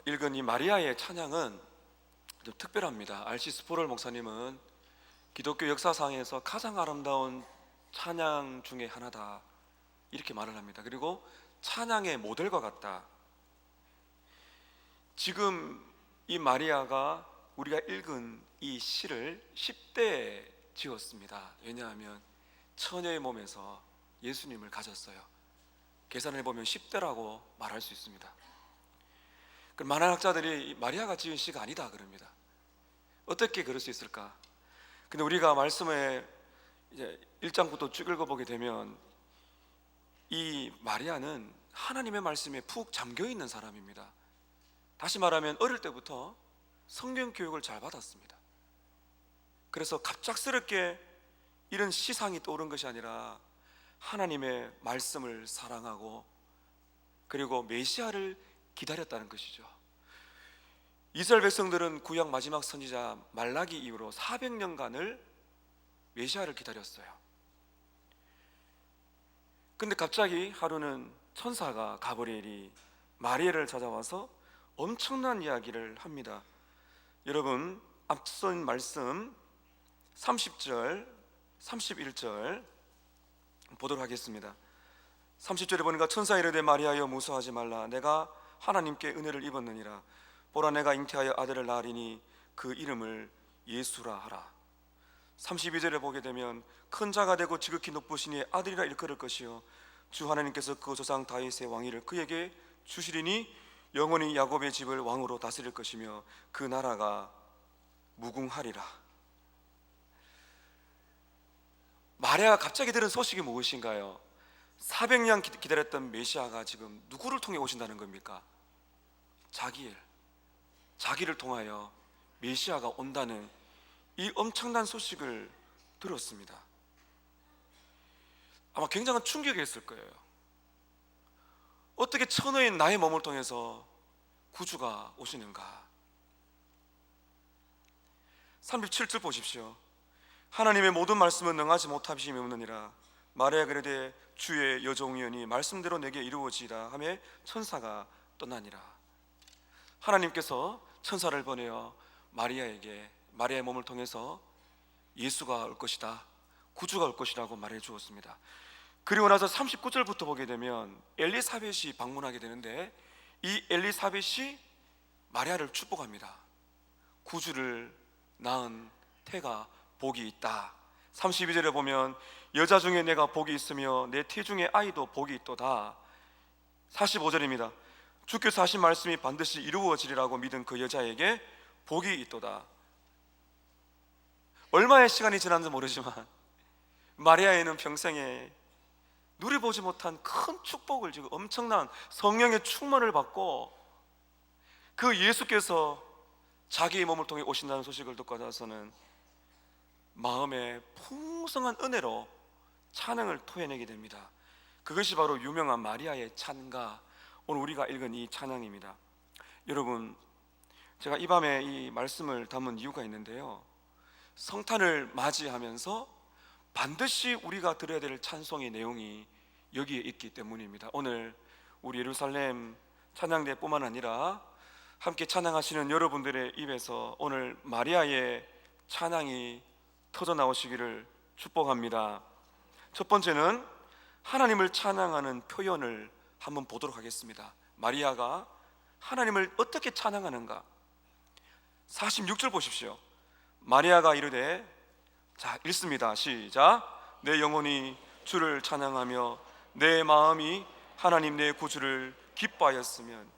읽은 이 마리아의 찬양은 좀 특별합니다. R.C. 스포럴 목사님은 기독교 역사상에서 가장 아름다운 찬양 중에 하나다 이렇게 말을 합니다. 그리고 찬양의 모델과 같다. 지금 이 마리아가 우리가 읽은 이 시를 10대에 지었습니다. 왜냐하면 처녀의 몸에서 예수님을 가졌어요. 계산을 해보면 10대라고 말할 수 있습니다. 많은 학자들이 마리아가 지은 시가 아니다 그럽니다. 어떻게 그럴 수 있을까? 근데 우리가 말씀에 이제 1장부터 쭉 읽어보게 되면 이 마리아는 하나님의 말씀에 푹 잠겨 있는 사람입니다. 다시 말하면 어릴 때부터 성경 교육을 잘 받았습니다. 그래서 갑작스럽게 이런 시상이 떠오른 것이 아니라 하나님의 말씀을 사랑하고 그리고 메시아를 기다렸다는 것이죠. 이스라엘 백성들은 구약 마지막 선지자 말라기 이후로 400년간을 메시아를 기다렸어요. 근데 갑자기 하루는 천사가 가브리엘이 마리아를 찾아와서 엄청난 이야기를 합니다. 여러분, 앞선 말씀 30절, 31절 보도록 하겠습니다. 30절에 보니까 천사 이르되 마리아여 무서워하지 말라. 내가 하나님께 은혜를 입었느니라. 보라 내가 잉태하여 아들을 낳으리니 그 이름을 예수라 하라. 32절에 보게 되면 큰 자가 되고 지극히 높으시니 아들이라 일컬을 것이요 주 하나님께서 그 조상 다윗의 왕위를 그에게 주시리니 영원히 야곱의 집을 왕으로 다스릴 것이며 그 나라가 무궁하리라. 마리아가 갑자기 들은 소식이 무엇인가요? 400년 기다렸던 메시아가 지금 누구를 통해 오신다는 겁니까? 자기를 통하여 메시아가 온다는 이 엄청난 소식을 들었습니다. 아마 굉장한 충격이었을 거예요. 어떻게 천어인 나의 몸을 통해서 구주가 오시는가? 37절 보십시오. 하나님의 모든 말씀은 능하지 못하심이 없느니라. 마리아가 이르되 주의 여종이오니 말씀대로 내게 이루어지이다 하며 천사가 떠나니라. 하나님께서 천사를 보내어 마리아의 몸을 통해서 예수가 올 것이다, 구주가 올 것이라고 말해 주었습니다. 그리고 나서 39절부터 보게 되면 엘리사벳이 방문하게 되는데 이 엘리사벳이 마리아를 축복합니다. 구주를 낳은 태가 복이 있다. 32절에 보면 여자 중에 내가 복이 있으며 내 태 중에 아이도 복이 있도다. 45절입니다. 주께서 하신 말씀이 반드시 이루어지리라고 믿은 그 여자에게 복이 있도다. 얼마의 시간이 지났는지 모르지만 마리아에는 평생에 누려보지 못한 큰 축복을 지금 엄청난 성령의 충만을 받고 그 예수께서 자기의 몸을 통해 오신다는 소식을 듣고 나서는 마음에 풍성한 은혜로 찬양을 토해내게 됩니다. 그것이 바로 유명한 마리아의 찬가, 오늘 우리가 읽은 이 찬양입니다. 여러분, 제가 이 밤에 이 말씀을 담은 이유가 있는데요, 성탄을 맞이하면서 반드시 우리가 들어야 될 찬송의 내용이 여기에 있기 때문입니다. 오늘 우리 예루살렘 찬양대뿐만 아니라 함께 찬양하시는 여러분들의 입에서 오늘 마리아의 찬양이 터져 나오시기를 축복합니다. 첫 번째는 하나님을 찬양하는 표현을 한번 보도록 하겠습니다. 마리아가 하나님을 어떻게 찬양하는가? 46절 보십시오. 마리아가 이르되, 자 읽습니다. 시작. 내 영혼이 주를 찬양하며 내 마음이 하나님 내 구주를 기뻐하였으면.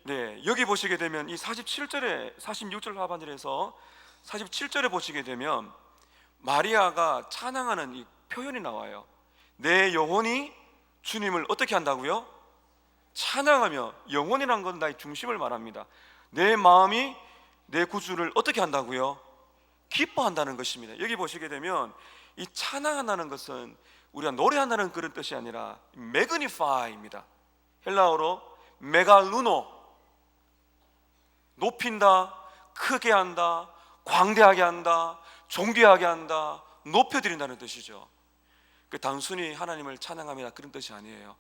네, 여기 보시게 되면 이 47절에 46절 하반절에서 47절에 보시게 되면 마리아가 찬양하는 이 표현이 나와요. 내 영혼이 주님을 어떻게 한다고요? 찬양하며. 영혼이란 건 나의 중심을 말합니다. 내 마음이 내 구주를 어떻게 한다고요? 기뻐한다는 것입니다. 여기 보시게 되면 이 찬양한다는 것은 우리가 노래한다는 그런 뜻이 아니라 매그니파이입니다. 헬라어로 메갈루노, 높인다, 크게 한다, 광대하게 한다, 존귀하게 한다, 높여드린다는 뜻이죠. 단순히 하나님을 찬양합니다 그런 뜻이 아니에요.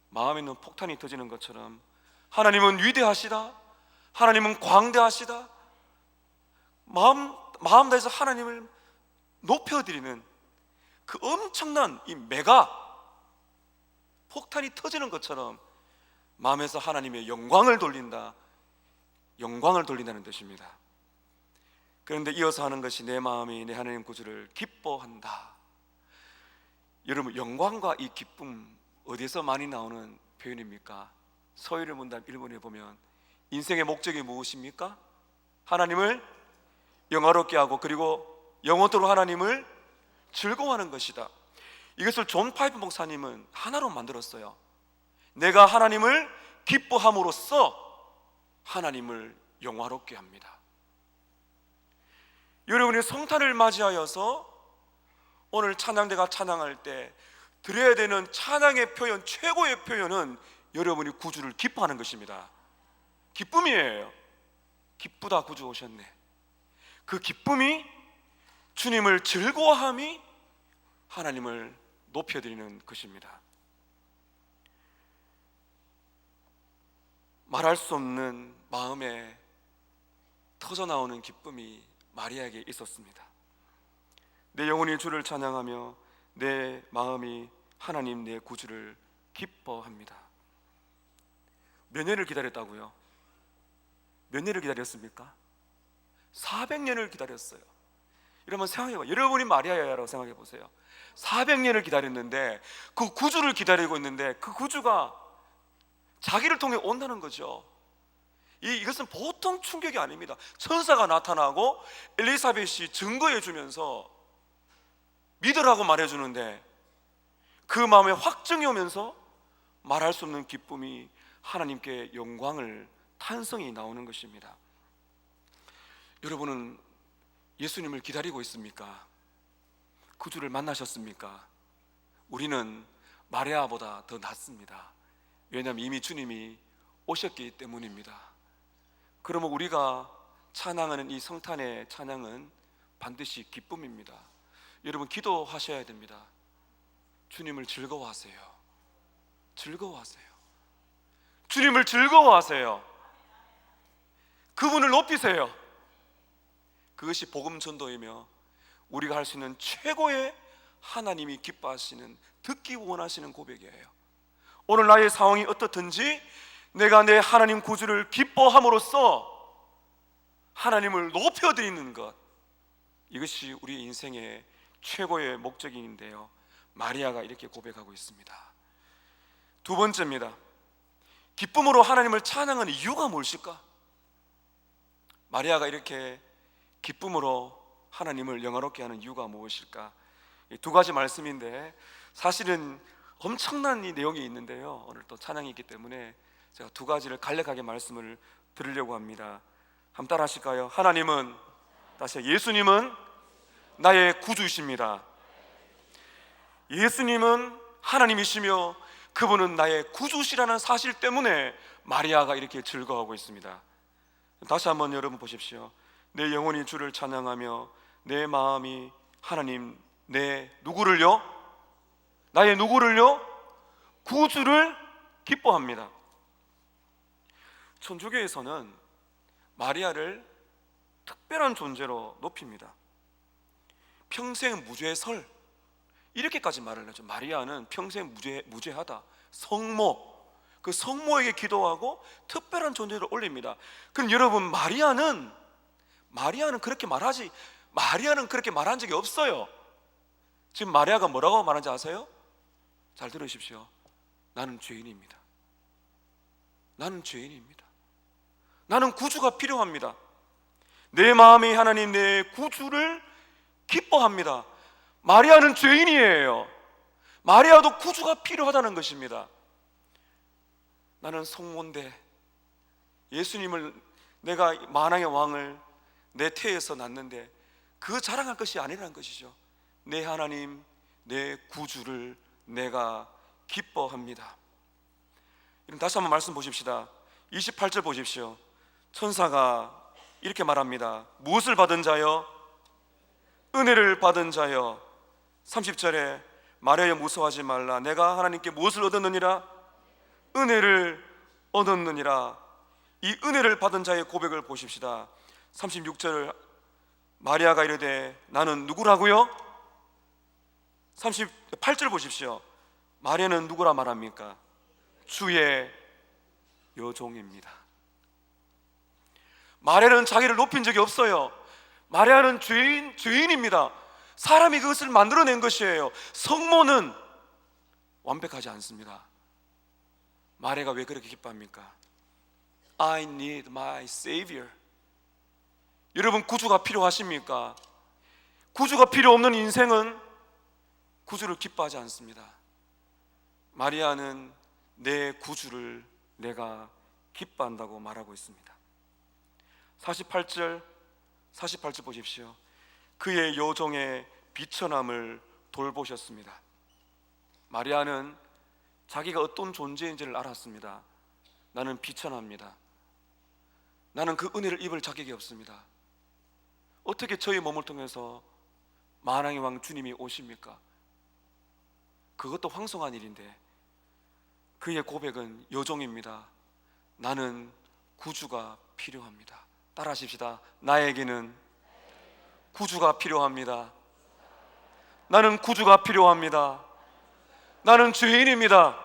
마음에 있는 폭탄이 터지는 것처럼 하나님은 위대하시다, 하나님은 광대하시다, 마음 다해서 하나님을 높여드리는 그 엄청난 이 메가 폭탄이 터지는 것처럼 마음에서 하나님의 영광을 돌린다, 영광을 돌린다는 뜻입니다. 그런데 이어서 하는 것이 내 마음이 내 하나님 구주를 기뻐한다. 여러분, 영광과 이 기쁨 어디서 많이 나오는 표현입니까? 서유를 문답 1번에 보면 인생의 목적이 무엇입니까? 하나님을 영화롭게 하고 그리고 영원토록 하나님을 즐거워하는 것이다. 이것을 존 파이프 목사님은 하나로 만들었어요. 내가 하나님을 기뻐함으로써 하나님을 영화롭게 합니다. 여러분이 성탄을 맞이하여서 오늘 찬양대가 찬양할 때 드려야 되는 찬양의 표현, 최고의 표현은 여러분이 구주를 기뻐하는 것입니다. 기쁨이에요. 기쁘다, 구주 오셨네. 그 기쁨이, 주님을 즐거워함이 하나님을 높여드리는 것입니다. 말할 수 없는 마음에 터져나오는 기쁨이 마리아에게 있었습니다. 내 영혼이 주를 찬양하며 내 마음이 하나님 내 구주를 기뻐합니다. 몇 년을 기다렸다고요? 몇 년을 기다렸습니까? 400년을 기다렸어요. 여러분 생각해봐요. 여러분이 마리아야라고 생각해 보세요. 400년을 기다렸는데 그 구주를 기다리고 있는데 그 구주가 자기를 통해 온다는 거죠. 이것은 보통 충격이 아닙니다. 천사가 나타나고 엘리사벳이 증거해 주면서 믿으라고 말해주는데 그 마음에 확증이 오면서 말할 수 없는 기쁨이 하나님께 영광을 탄성이 나오는 것입니다. 여러분은 예수님을 기다리고 있습니까? 구주를 만나셨습니까? 우리는 마리아보다 더 낫습니다. 왜냐하면 이미 주님이 오셨기 때문입니다. 그러면 우리가 찬양하는 이 성탄의 찬양은 반드시 기쁨입니다. 여러분 기도하셔야 됩니다. 주님을 즐거워하세요. 즐거워하세요. 주님을 즐거워하세요. 그분을 높이세요. 그것이 복음 전도이며 우리가 할 수 있는 최고의 하나님이 기뻐하시는, 듣기 원하시는 고백이에요. 오늘 나의 상황이 어떻든지 내가 내 하나님 구주를 기뻐함으로써 하나님을 높여드리는 것, 이것이 우리 인생의 최고의 목적인데요, 마리아가 이렇게 고백하고 있습니다. 두 번째입니다. 기쁨으로 하나님을 찬양하는 이유가 무엇일까? 마리아가 이렇게 기쁨으로 하나님을 영화롭게 하는 이유가 무엇일까? 이 두 가지 말씀인데 사실은 엄청난 이 내용이 있는데요, 오늘 또 찬양이 있기 때문에 제가 두 가지를 간략하게 말씀을 드리려고 합니다. 한번 따라 하실까요? 하나님은, 다시 예수님은 나의 구주이십니다. 예수님은 하나님이시며 그분은 나의 구주시라는 사실 때문에 마리아가 이렇게 즐거워하고 있습니다. 다시 한번 여러분 보십시오. 내 영혼이 주를 찬양하며 내 마음이 하나님 내 누구를요? 나의 누구를요? 구주를 기뻐합니다. 천주교에서는 마리아를 특별한 존재로 높입니다. 평생 무죄설, 이렇게까지 말을 하죠. 마리아는 평생 무죄하다. 성모, 그 성모에게 기도하고 특별한 존재로 올립니다. 그럼 여러분, 마리아는 그렇게 말한 적이 없어요. 지금 마리아가 뭐라고 말하는지 아세요? 잘 들으십시오. 나는 죄인입니다. 나는 죄인입니다. 나는 구주가 필요합니다. 내 마음이 하나님 내 구주를 기뻐합니다. 마리아는 죄인이에요. 마리아도 구주가 필요하다는 것입니다. 나는 성모인데 예수님을, 내가 만왕의 왕을 내 태에서 낳는데 그 자랑할 것이 아니라는 것이죠. 내 하나님 내 구주를 내가 기뻐합니다. 다시 한번 말씀 보십시다. 28절 보십시오. 천사가 이렇게 말합니다. 무엇을 받은 자여? 은혜를 받은 자여. 30절에 마리아여 무서워하지 말라. 내가 하나님께 무엇을 얻었느니라? 은혜를 얻었느니라. 이 은혜를 받은 자의 고백을 보십시다. 36절 마리아가 이르되 나는 누구라고요? 38절 보십시오. 마리아는 누구라 말합니까? 주의 여종입니다. 마리아는 자기를 높인 적이 없어요. 마리아는 죄인입니다. 사람이 그것을 만들어낸 것이에요. 성모는 완벽하지 않습니다. 마리아가 왜 그렇게 기뻐합니까? I need my Savior. 여러분, 구주가 필요하십니까? 구주가 필요 없는 인생은 구주를 기뻐하지 않습니다. 마리아는 내 구주를 내가 기뻐한다고 말하고 있습니다. 48절 보십시오. 그의 여종의 비천함을 돌보셨습니다. 마리아는 자기가 어떤 존재인지를 알았습니다. 나는 비천합니다. 나는 그 은혜를 입을 자격이 없습니다. 어떻게 저의 몸을 통해서 만왕의 왕 주님이 오십니까? 그것도 황송한 일인데 그의 고백은 여종입니다. 나는 구주가 필요합니다. 따라하십시다. 나에게는 구주가 필요합니다. 나는 구주가 필요합니다. 나는 죄인입니다.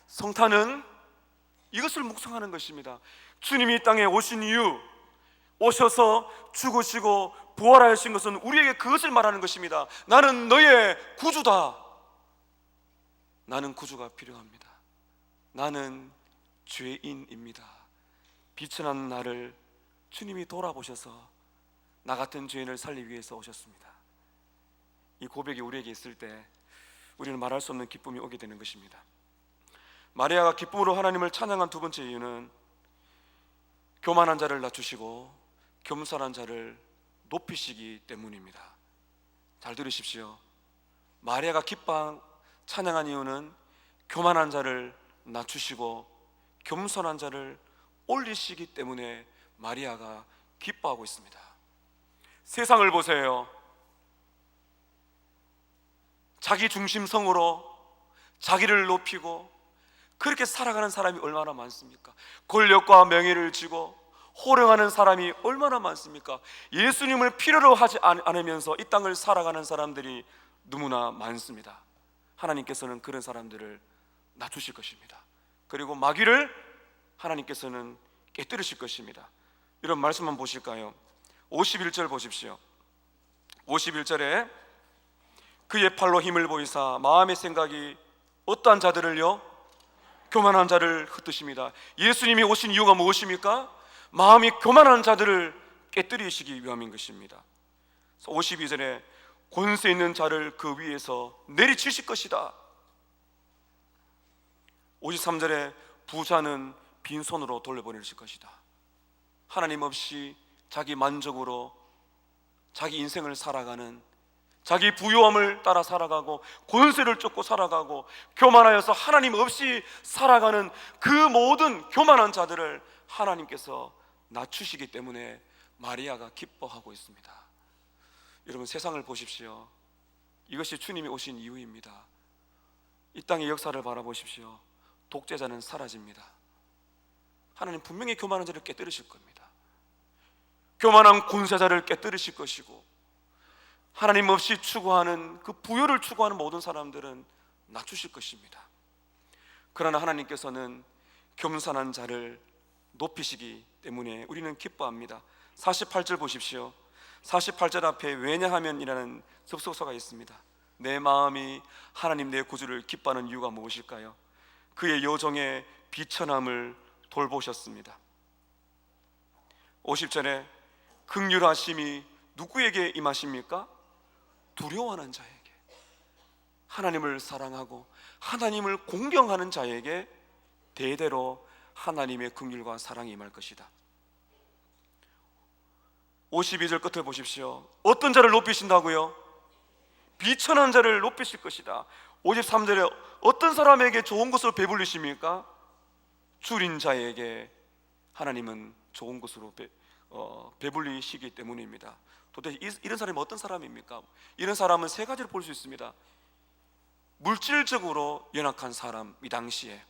성탄은 이것을 묵상하는 것입니다. 주님이 이 땅에 오신 이유, 오셔서 죽으시고 부활하신 것은 우리에게 그것을 말하는 것입니다. 나는 너의 구주다. 나는 구주가 필요합니다. 나는 죄인입니다. 비천한 나를 주님이 돌아보셔서 나 같은 죄인을 살리기 위해서 오셨습니다. 이 고백이 우리에게 있을 때 우리는 말할 수 없는 기쁨이 오게 되는 것입니다. 마리아가 기쁨으로 하나님을 찬양한 두 번째 이유는 교만한 자를 낮추시고 겸손한 자를 높이시기 때문입니다. 잘 들으십시오. 마리아가 기뻐 찬양한 이유는 교만한 자를 낮추시고 겸손한 자를 올리시기 때문에 마리아가 기뻐하고 있습니다. 세상을 보세요. 자기 중심성으로 자기를 높이고 그렇게 살아가는 사람이 얼마나 많습니까? 권력과 명예를 쥐고 호령하는 사람이 얼마나 많습니까? 예수님을 필요로 하지 않으면서 이 땅을 살아가는 사람들이 너무나 많습니다. 하나님께서는 그런 사람들을 낮추실 것입니다. 그리고 마귀를 하나님께서는 깨뜨리실 것입니다. 이런 말씀 한번 보실까요? 51절 보십시오. 51절에 그의 팔로 힘을 보이사 마음의 생각이 어떠한 자들을요? 교만한 자를 흩으십니다. 예수님이 오신 이유가 무엇입니까? 마음이 교만한 자들을 깨뜨리시기 위함인 것입니다. 52절에 권세 있는 자를 그 위에서 내리치실 것이다. 53절에 부자는 빈손으로 돌려보내실 것이다. 하나님 없이 자기 만족으로 자기 인생을 살아가는, 자기 부유함을 따라 살아가고 권세를 쫓고 살아가고 교만하여서 하나님 없이 살아가는 그 모든 교만한 자들을 하나님께서 낮추시기 때문에 마리아가 기뻐하고 있습니다. 여러분, 세상을 보십시오. 이것이 주님이 오신 이유입니다. 이 땅의 역사를 바라보십시오. 독재자는 사라집니다. 하나님 분명히 교만한 자를 깨뜨리실 겁니다. 교만한 권세자를 깨뜨리실 것이고 하나님 없이 추구하는 그 부요를 추구하는 모든 사람들은 낮추실 것입니다. 그러나 하나님께서는 겸손한 자를 높이시기 때문에 우리는 기뻐합니다. 48절 보십시오. 48절 앞에 왜냐하면이라는 접속사가 있습니다. 내 마음이 하나님 내 구주를 기뻐하는 이유가 무엇일까요? 그의 여종의 비천함을 돌보셨습니다. 50절에 긍휼하심이 누구에게 임하십니까? 두려워하는 자에게, 하나님을 사랑하고 하나님을 공경하는 자에게 대대로 하나님의 긍휼과 사랑이 임할 것이다. 52절 끝을 보십시오. 어떤 자를 높이신다고요? 비천한 자를 높이실 것이다. 53절에 어떤 사람에게 좋은 것을 배불리십니까? 줄인 자에게 하나님은 좋은 것으로 배불리시기 때문입니다. 도대체 이런 사람이 어떤 사람입니까? 이런 사람은 세 가지를 볼 수 있습니다. 물질적으로 연약한 사람, 이 당시에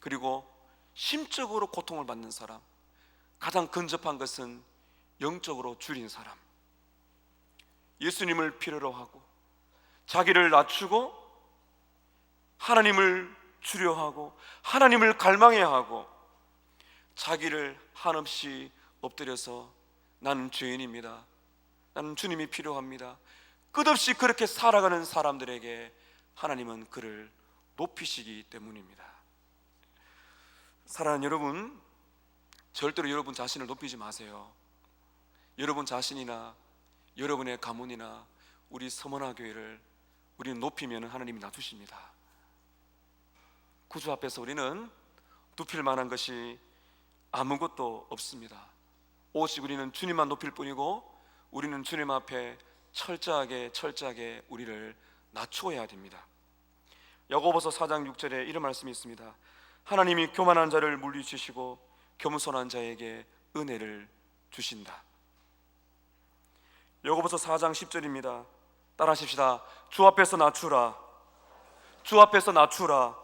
그리고 심적으로 고통을 받는 사람, 가장 근접한 것은 영적으로 줄인 사람, 예수님을 필요로 하고 자기를 낮추고 하나님을 주려 하고 하나님을 갈망해야 하고 자기를 한없이 엎드려서 나는 죄인입니다, 나는 주님이 필요합니다, 끝없이 그렇게 살아가는 사람들에게 하나님은 그를 높이시기 때문입니다. 사랑하는 여러분, 절대로 여러분 자신을 높이지 마세요. 여러분 자신이나 여러분의 가문이나 우리 서머나 교회를 우리는 높이면 하나님이 낮추십니다. 구주 앞에서 우리는 높일 만한 것이 아무것도 없습니다. 오직 우리는 주님만 높일 뿐이고 우리는 주님 앞에 철저하게 우리를 낮추어야 됩니다. 야고보서 4장 6절에 이런 말씀이 있습니다. 하나님이 교만한 자를 물리치시고 겸손한 자에게 은혜를 주신다. 야고보서 4장 10절입니다. 따라하십시다. 주 앞에서 낮추라. 주 앞에서 낮추라.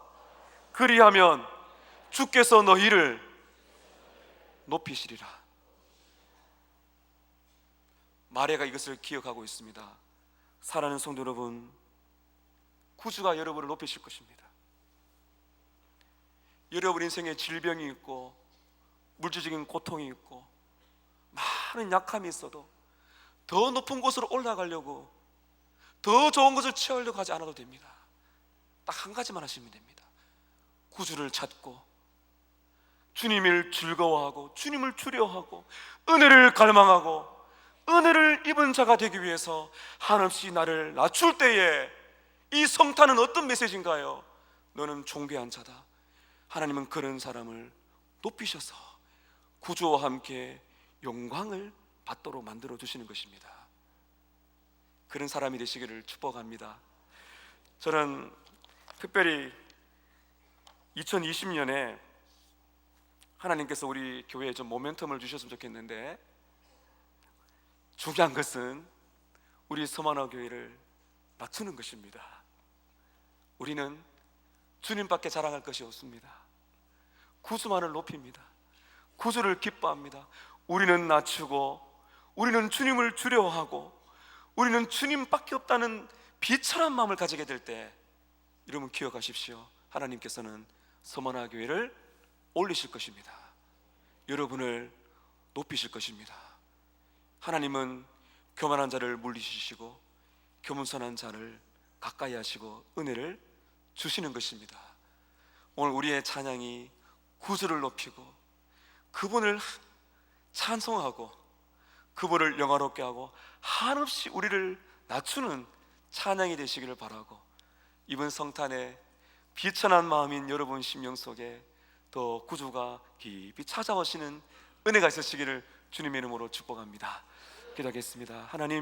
그리하면 주께서 너희를 높이시리라. 마리아가 이것을 기억하고 있습니다. 사랑하는 성도 여러분, 구주가 여러분을 높이실 것입니다. 여러분 인생에 질병이 있고 물질적인 고통이 있고 많은 약함이 있어도 더 높은 곳으로 올라가려고, 더 좋은 것을 취하려고 하지 않아도 됩니다. 딱 한 가지만 하시면 됩니다. 구주를 찾고 주님을 즐거워하고 주님을 주려하고 은혜를 갈망하고 은혜를 입은 자가 되기 위해서 한없이 나를 낮출 때에 이 성탄은 어떤 메시지인가요? 너는 존귀한 자다. 하나님은 그런 사람을 높이셔서 구주와 함께 영광을 받도록 만들어 주시는 것입니다. 그런 사람이 되시기를 축복합니다. 저는 특별히 2020년에 하나님께서 우리 교회에 좀 모멘텀을 주셨으면 좋겠는데, 중요한 것은 우리 서만화 교회를 낮추는 것입니다. 우리는 주님밖에 자랑할 것이 없습니다. 구주만을 높입니다. 구주를 기뻐합니다. 우리는 낮추고 우리는 주님을 두려워하고 우리는 주님밖에 없다는 비천한 마음을 가지게 될 때, 여러분 기억하십시오. 하나님께서는 서만화 교회를 올리실 것입니다. 여러분을 높이실 것입니다. 하나님은 교만한 자를 물리치시고 겸손한 자를 가까이 하시고 은혜를 주시는 것입니다. 오늘 우리의 찬양이 구주를 높이고 그분을 찬송하고 그분을 영화롭게 하고 한없이 우리를 낮추는 찬양이 되시기를 바라고, 이번 성탄에 비천한 마음인 여러분 심령 속에 더 구주가 깊이 찾아오시는 은혜가 있으시기를 주님의 이름으로 축복합니다. 기도하겠습니다. 하나님,